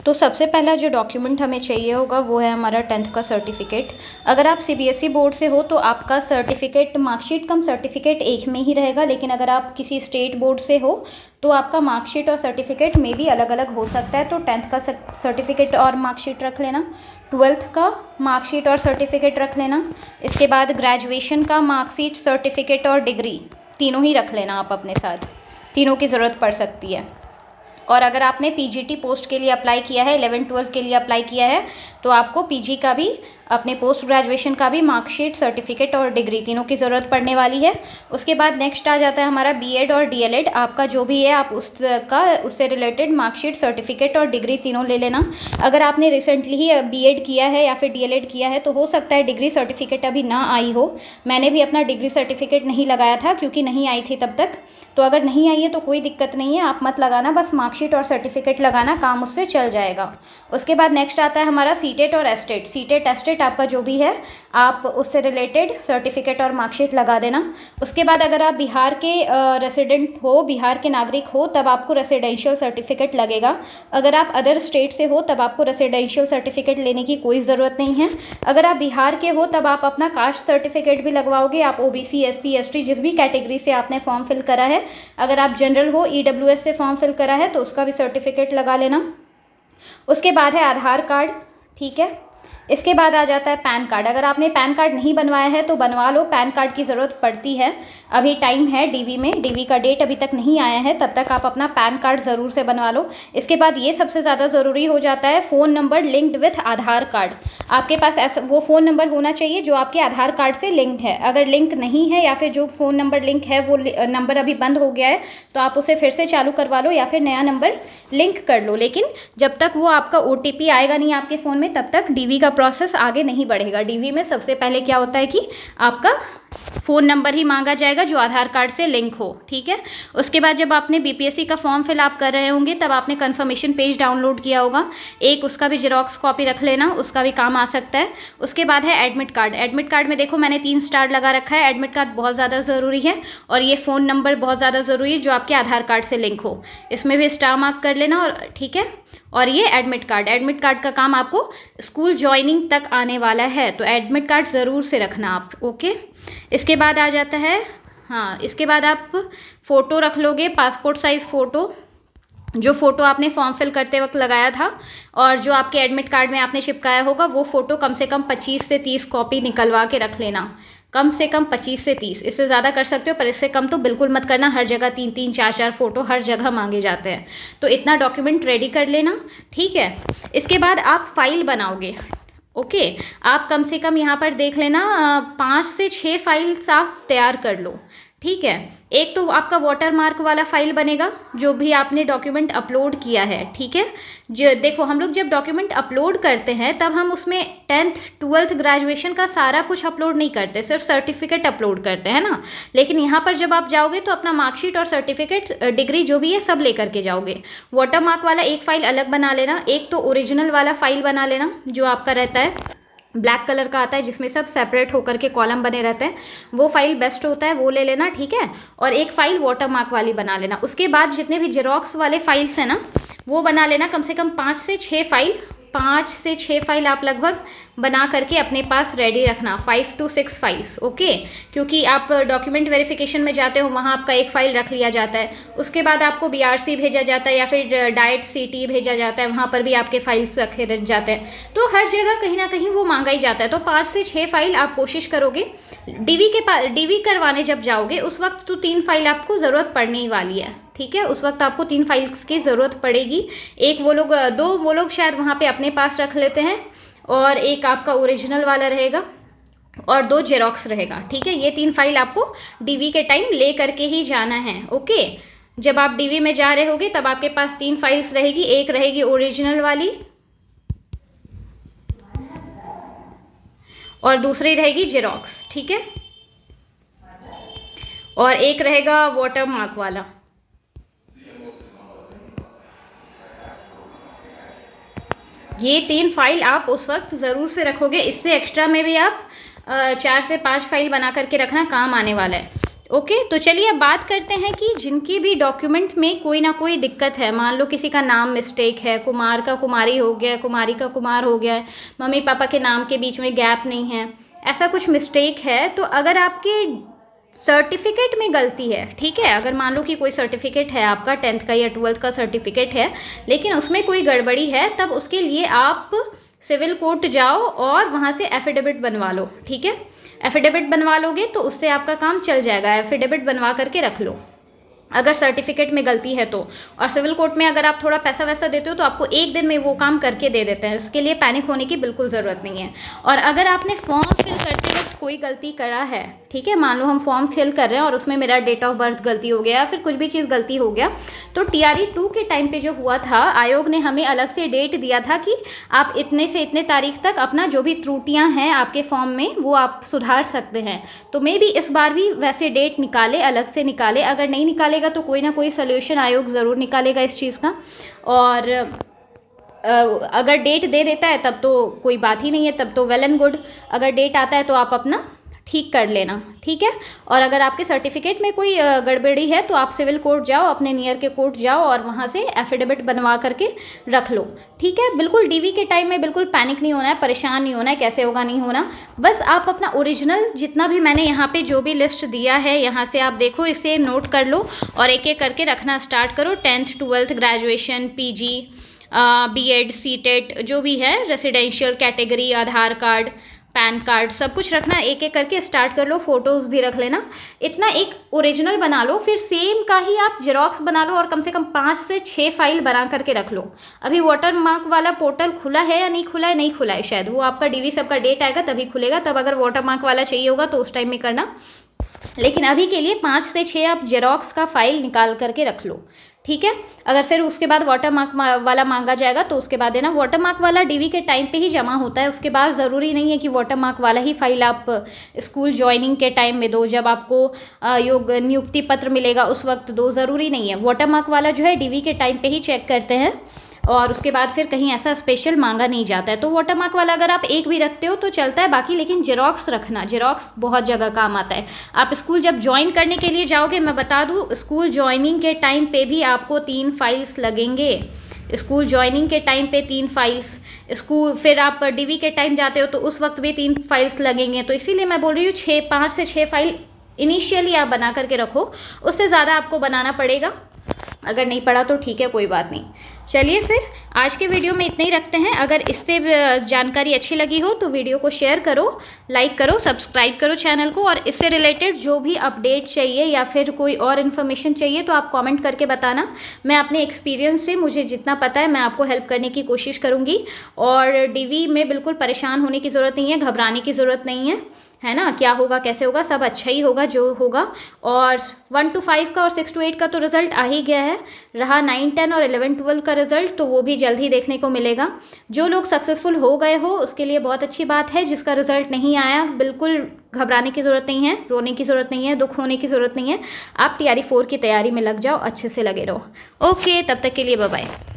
तो सबसे पहला जो डॉक्यूमेंट हमें चाहिए होगा वो है हमारा 10th का सर्टिफिकेट। अगर आप सीबीएसई बोर्ड से हो तो आपका सर्टिफिकेट मार्कशीट कम सर्टिफिकेट एक में ही रहेगा, लेकिन अगर आप किसी स्टेट बोर्ड से हो तो आपका मार्कशीट और सर्टिफिकेट में भी अलग अलग हो सकता है। तो 10th का सर्टिफिकेट और मार्कशीट रख लेना, 12th का मार्कशीट और सर्टिफिकेट रख लेना, इसके बाद ग्रेजुएशन का मार्कशीट, सर्टिफिकेट और डिग्री तीनों ही रख लेना आप अपने साथ, तीनों की ज़रूरत पड़ सकती है। और अगर आपने पीजीटी पोस्ट के लिए अप्लाई किया है, 11-12 के लिए अप्लाई किया है, तो आपको पीजी का भी, अपने पोस्ट ग्रेजुएशन का भी मार्कशीट, सर्टिफिकेट और डिग्री तीनों की ज़रूरत पड़ने वाली है। उसके बाद नेक्स्ट आ जाता है हमारा बीएड और डीएलएड। आपका जो भी है आप उससे रिलेटेड मार्कशीट, सर्टिफिकेट और डिग्री तीनों ले लेना। अगर आपने रिसेंटली ही बीएड किया है या फिर डीएलएड किया है तो हो सकता है डिग्री सर्टिफिकेट अभी ना आई हो। मैंने भी अपना डिग्री सर्टिफिकेट नहीं लगाया था क्योंकि नहीं आई थी तब तक। तो अगर नहीं आई है तो कोई दिक्कत नहीं है, आप मत लगाना, बस मार्कशीट और सर्टिफिकेट लगाना, काम उससे चल जाएगा। उसके बाद नेक्स्ट आता है हमारा सीटेट और एस्टेट। सीटेट एस्टेट आपका जो भी है आप उससे रिलेटेड सर्टिफिकेट और मार्कशीट लगा देना। उसके बाद अगर आप बिहार के रेसिडेंट हो, बिहार के नागरिक हो, तब आपको रेसिडेंशियल सर्टिफिकेट लगेगा। अगर आप अदर स्टेट से हो तब आपको रेसिडेंशियल सर्टिफिकेट लेने की कोई ज़रूरत नहीं है। अगर आप बिहार के हो तब आप अपना कास्ट सर्टिफिकेट भी लगवाओगे। आप ओबीसी, एससी, एसटी जिस भी कैटेगरी से आपने फॉर्म फिल करा है, अगर आप जनरल हो, ईडब्ल्यूएस से फॉर्म फिल करा है तो उसका भी सर्टिफिकेट लगा लेना। उसके बाद है आधार कार्ड, ठीक है। इसके बाद आ जाता है पैन कार्ड। अगर आपने पैन कार्ड नहीं बनवाया है तो बनवा लो, पैन कार्ड की ज़रूरत पड़ती है। अभी टाइम है डीवी में, डीवी का डेट अभी तक नहीं आया है, तब तक आप अपना पैन कार्ड ज़रूर से बनवा लो। इसके बाद ये सबसे ज़्यादा ज़रूरी हो जाता है phone number linked with Aadhaar card. आपके पास ऐसा वो फ़ोन नंबर होना चाहिए जो आपके आधार कार्ड से लिंक्ड है। अगर लिंक नहीं है या फिर जो फ़ोन नंबर लिंक है वो नंबर अभी बंद हो गया है तो आप उसे फिर से चालू करवा लो या फिर नया नंबर लिंक कर लो। लेकिन जब तक वो आपका ओटीपी आएगा नहीं आपके फ़ोन में तब तक डीवी का प्रोसेस आगे नहीं बढ़ेगा। डीवी में सबसे पहले क्या होता है कि आपका फ़ोन नंबर ही मांगा जाएगा जो आधार कार्ड से लिंक हो, ठीक है। उसके बाद जब आपने बीपीएससी का फॉर्म फिल आप कर रहे होंगे तब आपने कन्फर्मेशन पेज डाउनलोड किया होगा, एक उसका भी जेरॉक्स कॉपी रख लेना, उसका भी काम आ सकता है। उसके बाद है एडमिट कार्ड। एडमिट कार्ड में देखो मैंने 3 स्टार लगा रखा है। एडमिट कार्ड बहुत ज़्यादा ज़रूरी है और ये फ़ोन नंबर बहुत ज़्यादा ज़रूरी है जो आपके आधार कार्ड से लिंक हो, इसमें भी स्टार मार्क कर लेना, और ठीक है। और ये एडमिट कार्ड का काम आपको स्कूल ज्वाइनिंग तक आने वाला है, तो एडमिट कार्ड ज़रूर से रखना आप, ओके। इसके बाद आ जाता है, हाँ, इसके बाद आप फ़ोटो रख लोगे, पासपोर्ट साइज़ फ़ोटो, जो फ़ोटो आपने फॉर्म फिल करते वक्त लगाया था और जो आपके एडमिट कार्ड में आपने चिपकाया होगा वो फ़ोटो कम से कम 25 से 30 कॉपी निकलवा के रख लेना। कम से कम 25 से 30, इससे ज़्यादा कर सकते हो पर इससे कम तो बिल्कुल मत करना। हर जगह 3-3, 4-4 फ़ोटो हर जगह मांगे जाते हैं, तो इतना डॉक्यूमेंट रेडी कर लेना, ठीक है। इसके बाद आप फाइल बनाओगे, ओके। आप कम से कम यहाँ पर देख लेना 5 से 6 फाइल्स आप तैयार कर लो, ठीक है। एक तो आपका वाटर मार्क वाला फाइल बनेगा जो भी आपने डॉक्यूमेंट अपलोड किया है, ठीक है। जो देखो हम लोग जब डॉक्यूमेंट अपलोड करते हैं तब हम उसमें 10th 12th ग्रेजुएशन का सारा कुछ अपलोड नहीं करते, सिर्फ सर्टिफिकेट अपलोड करते हैं ना। लेकिन यहाँ पर जब आप जाओगे तो अपना मार्कशीट और सर्टिफिकेट, डिग्री जो भी है सब लेकर के जाओगे। वाटर मार्क वाला एक फ़ाइल अलग बना लेना, एक तो ओरिजिनल वाला फ़ाइल बना लेना जो आपका रहता है ब्लैक कलर का आता है जिसमें सब सेपरेट होकर के कॉलम बने रहते हैं, वो फाइल बेस्ट होता है, वो ले लेना, ठीक है। और एक फ़ाइल वाटर मार्क वाली बना लेना। उसके बाद जितने भी जेरॉक्स वाले फाइल्स हैं ना वो बना लेना, कम से कम 5 से 6 फाइल आप लगभग बना करके अपने पास रेडी रखना, 5 to 6 फाइल्स, ओके। क्योंकि आप डॉक्यूमेंट वेरिफिकेशन में जाते हो वहाँ आपका एक फ़ाइल रख लिया जाता है, उसके बाद आपको बीआरसी भेजा जाता है या फिर डाइट सीटी भेजा जाता है, वहाँ पर भी आपके फाइल्स रखे रह जाते हैं, तो हर जगह कहीं ना कहीं वो मांगा ही जाता है। तो 5 से 6 फाइल आप कोशिश करोगे। डीवी करवाने जब जाओगे उस वक्त तो 3 फाइल आपको ज़रूरत पड़ने ही वाली है, ठीक है। उस वक्त आपको 3 फाइल्स की ज़रूरत पड़ेगी। एक दो वो लोग शायद वहाँ पे अपने पास रख लेते हैं और एक आपका ओरिजिनल वाला रहेगा और 2 जेरॉक्स रहेगा, ठीक है। ये 3 फाइल आपको डीवी के टाइम ले करके ही जाना है, ओके। जब आप डीवी में जा रहे होगे तब आपके पास 3 फाइल्स रहेगी, एक रहेगी ओरिजिनल वाली और दूसरी रहेगी जेरॉक्स, ठीक है। और एक रहेगा वाटर मार्क वाला। ये 3 फाइल आप उस वक्त ज़रूर से रखोगे। इससे एक्स्ट्रा में भी आप 4 से 5 फाइल बना करके रखना, काम आने वाला है। ओके तो चलिए अब बात करते हैं कि जिनकी भी डॉक्यूमेंट में कोई ना कोई दिक्कत है, मान लो किसी का नाम मिस्टेक है, कुमार का कुमारी हो गया है, कुमारी का कुमार हो गया है, मम्मी पापा के नाम के बीच में गैप नहीं है, ऐसा कुछ मिस्टेक है, तो अगर आपके सर्टिफिकेट में गलती है, ठीक है, अगर मान लो कि कोई सर्टिफिकेट है आपका 10th का या 12th का सर्टिफिकेट है, लेकिन उसमें कोई गड़बड़ी है, तब उसके लिए आप सिविल कोर्ट जाओ और वहाँ से एफिडेविट बनवा लो, ठीक है। एफिडेविट बनवा लोगे तो उससे आपका काम चल जाएगा, एफिडेविट बनवा करके रख लो अगर सर्टिफिकेट में गलती है तो। और सिविल कोर्ट में अगर आप थोड़ा पैसा वैसा देते हो तो आपको एक दिन में वो काम करके दे देते हैं, इसके लिए पैनिक होने की बिल्कुल ज़रूरत नहीं है। और अगर आपने फॉर्म फिल करते वक्त कोई गलती करा है, ठीक है, मान लो हम फॉर्म फिल कर रहे हैं और उसमें मेरा डेट ऑफ बर्थ गलती हो गया या फिर कुछ भी चीज़ गलती हो गया, तो TRE 2 के टाइम पे जो हुआ था, आयोग ने हमें अलग से डेट दिया था कि आप इतने से इतने तारीख तक अपना जो भी त्रुटियां हैं आपके फॉर्म में वो आप सुधार सकते हैं। तो मे भी इस बार भी वैसे डेट निकाले, अलग से निकाले, अगर नहीं निकालेगा तो कोई ना कोई सोल्यूशन आयोग ज़रूर निकालेगा इस चीज़ का। और अगर डेट दे देता है तब तो कोई बात ही नहीं है, तब तो वेल एंड गुड, अगर डेट आता है तो आप अपना ठीक कर लेना, ठीक है। और अगर आपके सर्टिफिकेट में कोई गड़बड़ी है तो आप सिविल कोर्ट जाओ, अपने नियर के कोर्ट जाओ और वहाँ से एफिडेविट बनवा करके रख लो, ठीक है। बिल्कुल DV के टाइम में बिल्कुल पैनिक नहीं होना है, परेशान नहीं होना है, कैसे होगा नहीं होना, बस आप अपना ओरिजिनल जितना भी मैंने यहाँ पे जो भी लिस्ट दिया है यहाँ से आप देखो, इसे नोट कर लो और एक एक करके रखना स्टार्ट करो। 10th 12th graduation, PG, B.Ed, C.Tet जो भी है, रेसिडेंशियल कैटेगरी, आधार कार्ड, पैन कार्ड, सब कुछ रखना, एक एक करके स्टार्ट कर लो। फ़ोटोज़ भी रख लेना, इतना एक ओरिजिनल बना लो, फिर सेम का ही आप जेरोक्स बना लो और कम से कम 5 से 6 फाइल बना करके रख लो। अभी वाटर मार्क वाला पोर्टल खुला है या नहीं खुला है? नहीं खुला है शायद, वो आपका DV सब का डेट आएगा तभी खुलेगा, तब अगर वाटर मार्क वाला चाहिए होगा तो उस टाइम में करना, लेकिन अभी के लिए 5 से 6 आप जेरोक्स का फाइल निकाल करके रख लो, ठीक है। अगर फिर उसके बाद वाटर मार्क वाला मांगा जाएगा तो उसके बाद देना। वाटर मार्क वाला DV के टाइम पे ही जमा होता है, उसके बाद ज़रूरी नहीं है कि वाटर मार्क वाला ही फाइल आप स्कूल ज्वाइनिंग के टाइम में दो, जब आपको योग नियुक्ति पत्र मिलेगा उस वक्त दो, ज़रूरी नहीं है। वाटर मार्क वाला जो है DV के टाइम पे ही चेक करते हैं और उसके बाद फिर कहीं ऐसा स्पेशल मांगा नहीं जाता है। तो वाटर मार्क वाला अगर आप एक भी रखते हो तो चलता है, बाकी लेकिन जेरोक्स रखना, जेरोक्स बहुत जगह काम आता है। आप स्कूल जब ज्वाइन करने के लिए जाओगे, मैं बता दूँ, स्कूल ज्वाइनिंग के टाइम पे भी आपको 3 फाइल्स लगेंगे। स्कूल ज्वाइनिंग के टाइम पे 3 फाइल्स, स्कूल फिर आप DV के टाइम जाते हो तो उस वक्त भी 3 फाइल्स लगेंगे। तो इसीलिए मैं बोल रही हूँ 5 से 6 फाइल इनिशियली आप बना करके रखो, उससे ज़्यादा आपको बनाना पड़ेगा, अगर नहीं पड़ा तो ठीक है, कोई बात नहीं। चलिए फिर आज के वीडियो में इतना ही रखते हैं। अगर इससे जानकारी अच्छी लगी हो तो वीडियो को शेयर करो, लाइक करो, सब्सक्राइब करो चैनल को, और इससे रिलेटेड जो भी अपडेट चाहिए या फिर कोई और इन्फॉर्मेशन चाहिए तो आप कमेंट करके बताना। मैं अपने एक्सपीरियंस से मुझे जितना पता है मैं आपको हेल्प करने की कोशिश करूँगी। और DV में बिल्कुल परेशान होने की ज़रूरत नहीं है, घबराने की ज़रूरत नहीं है ना, क्या होगा कैसे होगा, सब अच्छा ही होगा जो होगा। और 1 to 5 का और 6 to 8 का तो रिज़ल्ट आ ही गया है, रहा 9, 10 और 11, 12 का रिज़ल्ट तो वो भी जल्द ही देखने को मिलेगा। जो लोग सक्सेसफुल हो गए हो उसके लिए बहुत अच्छी बात है, जिसका रिज़ल्ट नहीं आया बिल्कुल घबराने की ज़रूरत नहीं है, रोने की ज़रूरत नहीं है, दुख होने की ज़रूरत नहीं है। आप TRE 4 की तैयारी में लग जाओ, अच्छे से लगे रहो। ओके, तब तक के लिए बाय बाय।